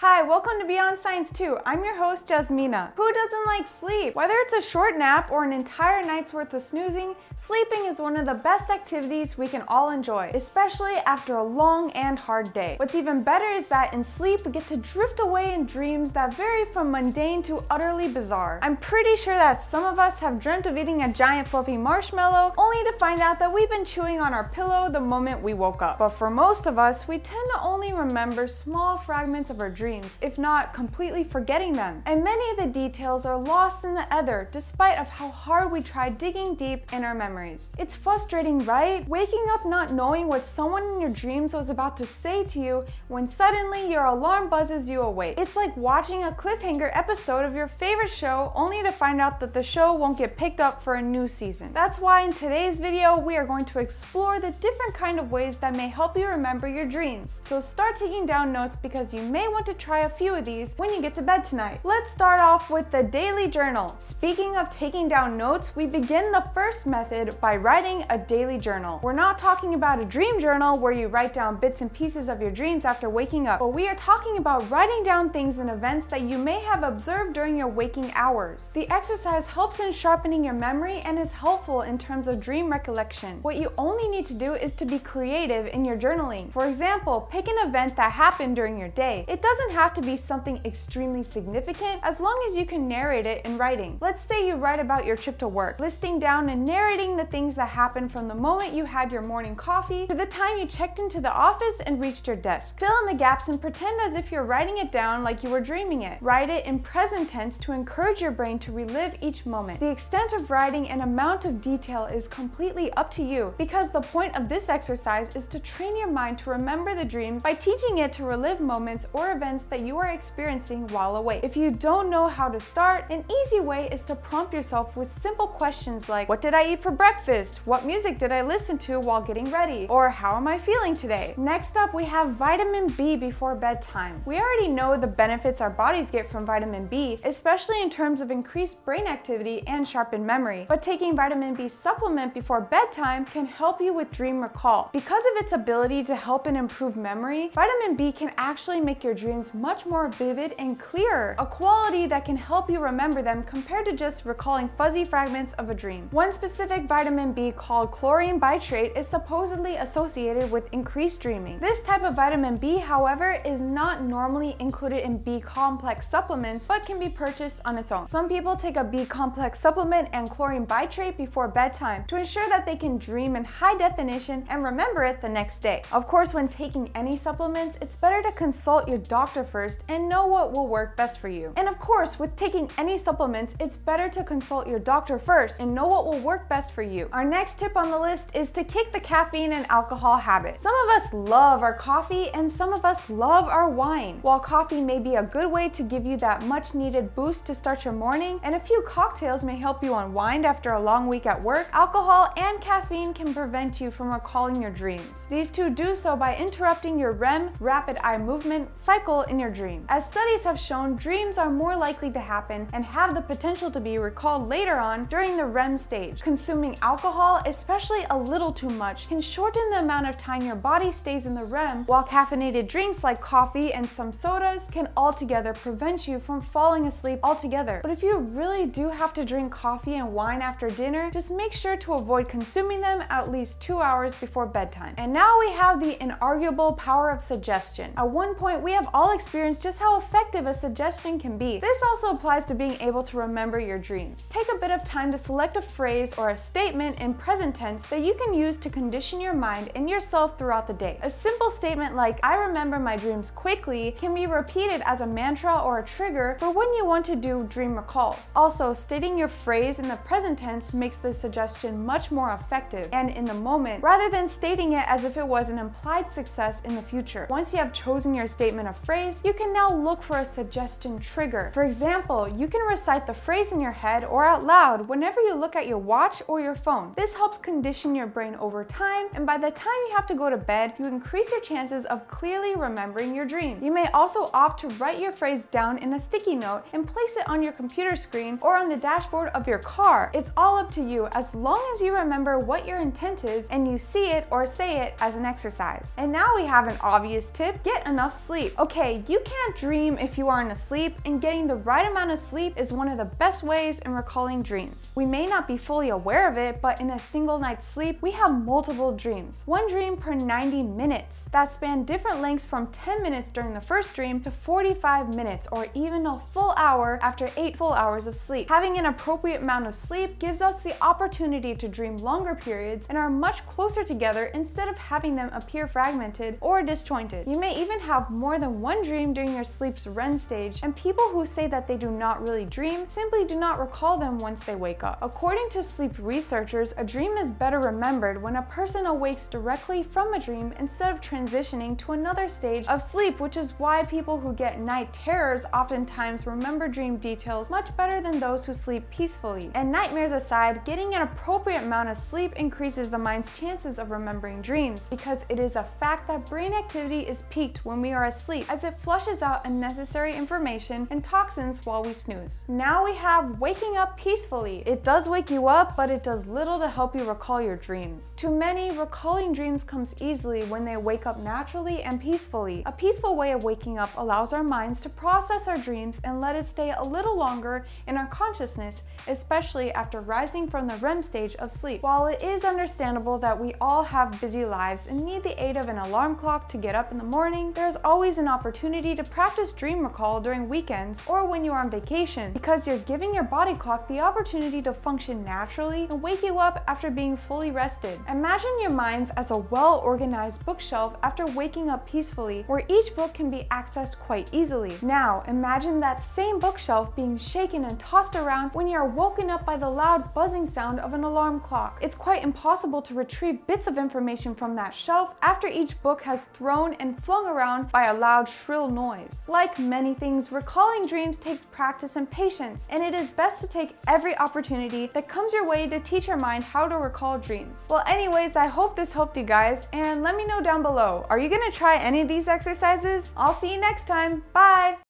Hi, welcome to Beyond Science 2. I'm your host, Jasmina. Who doesn't like sleep? Whether it's a short nap or an entire night's worth of snoozing, sleeping is one of the best activities we can all enjoy, especially after a long and hard day. What's even better is that in sleep, we get to drift away in dreams that vary from mundane to utterly bizarre. I'm pretty sure that some of us have dreamt of eating a giant fluffy marshmallow, only to find out that we've been chewing on our pillow the moment we woke up. But for most of us, we tend to only remember small fragments of our dreams, if not completely forgetting them. And many of the details are lost in the ether, despite of how hard we try digging deep in our memories. It's frustrating, right? Waking up not knowing what someone in your dreams was about to say to you when suddenly your alarm buzzes you awake. It's like watching a cliffhanger episode of your favorite show only to find out that the show won't get picked up for a new season. That's why in today's video, we are going to explore the different kind of ways that may help you remember your dreams. So start taking down notes because you may want to try a few of these when you get to bed tonight. Let's start off with the daily journal. Speaking of taking down notes, we begin the first method by writing a daily journal. We're not talking about a dream journal where you write down bits and pieces of your dreams after waking up, but we are talking about writing down things and events that you may have observed during your waking hours. The exercise helps in sharpening your memory and is helpful in terms of dream recollection. What you only need to do is to be creative in your journaling. For example, pick an event that happened during your day. It doesn't have to be something extremely significant as long as you can narrate it in writing. Let's say you write about your trip to work, listing down and narrating the things that happened from the moment you had your morning coffee to the time you checked into the office and reached your desk. Fill in the gaps and pretend as if you're writing it down like you were dreaming it. Write it in present tense to encourage your brain to relive each moment. The extent of writing and amount of detail is completely up to you, because the point of this exercise is to train your mind to remember the dreams by teaching it to relive moments or events that you are experiencing while awake. If you don't know how to start, an easy way is to prompt yourself with simple questions like, what did I eat for breakfast? What music did I listen to while getting ready? Or how am I feeling today? Next up, we have vitamin B before bedtime. We already know the benefits our bodies get from vitamin B, especially in terms of increased brain activity and sharpened memory. But taking vitamin B supplement before bedtime can help you with dream recall. Because of its ability to help and improve memory, vitamin B can actually make your dreams much more vivid and clearer, a quality that can help you remember them compared to just recalling fuzzy fragments of a dream. One specific vitamin B called chlorine bitrate is supposedly associated with increased dreaming. This type of vitamin B, however, is not normally included in B complex supplements, but can be purchased on its own. Some people take a B complex supplement and chlorine bitrate before bedtime to ensure that they can dream in high definition and remember it the next day. Of course, when taking any supplements, it's better to consult your doctor first and know what will work best for you. And of course, with taking any supplements, it's better to consult your doctor first and know what will work best for you. Our next tip on the list is to kick the caffeine and alcohol habit. Some of us love our coffee and some of us love our wine. While coffee may be a good way to give you that much needed boost to start your morning, and a few cocktails may help you unwind after a long week at work, alcohol and caffeine can prevent you from recalling your dreams. These two do so by interrupting your REM, rapid eye movement, cycle in your dream. As studies have shown, dreams are more likely to happen and have the potential to be recalled later on during the REM stage. Consuming alcohol, especially a little too much, can shorten the amount of time your body stays in the REM, while caffeinated drinks like coffee and some sodas can altogether prevent you from falling asleep altogether. But if you really do have to drink coffee and wine after dinner, just make sure to avoid consuming them at least 2 hours before bedtime. And now we have the inarguable power of suggestion. At one point, we have all experienced just how effective a suggestion can be. This also applies to being able to remember your dreams. Take a bit of time to select a phrase or a statement in present tense that you can use to condition your mind and yourself throughout the day. A simple statement like, I remember my dreams quickly, can be repeated as a mantra or a trigger for when you want to do dream recalls. Also, stating your phrase in the present tense makes the suggestion much more effective and in the moment, rather than stating it as if it was an implied success in the future. Once you have chosen your statement of phrase, you can now look for a suggestion trigger. For example, you can recite the phrase in your head or out loud whenever you look at your watch or your phone. This helps condition your brain over time, and by the time you have to go to bed, you increase your chances of clearly remembering your dream. You may also opt to write your phrase down in a sticky note and place it on your computer screen or on the dashboard of your car. It's all up to you as long as you remember what your intent is and you see it or say it as an exercise. And now we have an obvious tip: get enough sleep. Okay, okay, you can't dream if you aren't asleep, and getting the right amount of sleep is one of the best ways in recalling dreams. We may not be fully aware of it, but in a single night's sleep, we have multiple dreams. One dream per 90 minutes that span different lengths from 10 minutes during the first dream to 45 minutes or even a full hour after 8 full hours of sleep. Having an appropriate amount of sleep gives us the opportunity to dream longer periods and are much closer together instead of having them appear fragmented or disjointed. You may even have more than one dream during your sleep's REM stage, and people who say that they do not really dream simply do not recall them once they wake up. According to sleep researchers, a dream is better remembered when a person awakes directly from a dream instead of transitioning to another stage of sleep, which is why people who get night terrors oftentimes remember dream details much better than those who sleep peacefully. And nightmares aside, getting an appropriate amount of sleep increases the mind's chances of remembering dreams, because it is a fact that brain activity is peaked when we are asleep, as it flushes out unnecessary information and toxins while we snooze. Now we have waking up peacefully. It does wake you up, but it does little to help you recall your dreams. To many, recalling dreams comes easily when they wake up naturally and peacefully. A peaceful way of waking up allows our minds to process our dreams and let it stay a little longer in our consciousness, especially after rising from the REM stage of sleep. While it is understandable that we all have busy lives and need the aid of an alarm clock to get up in the morning, there's always an opportunity to practice dream recall during weekends or when you're on vacation, because you're giving your body clock the opportunity to function naturally and wake you up after being fully rested. Imagine your minds as a well-organized bookshelf after waking up peacefully, where each book can be accessed quite easily. Now, imagine that same bookshelf being shaken and tossed around when you are woken up by the loud buzzing sound of an alarm clock. It's quite impossible to retrieve bits of information from that shelf after each book has thrown and flung around by a loud, shrill noise. Like many things, recalling dreams takes practice and patience, and it is best to take every opportunity that comes your way to teach your mind how to recall dreams. Well, anyways, I hope this helped you guys, and let me know down below, are you gonna try any of these exercises? I'll see you next time. Bye!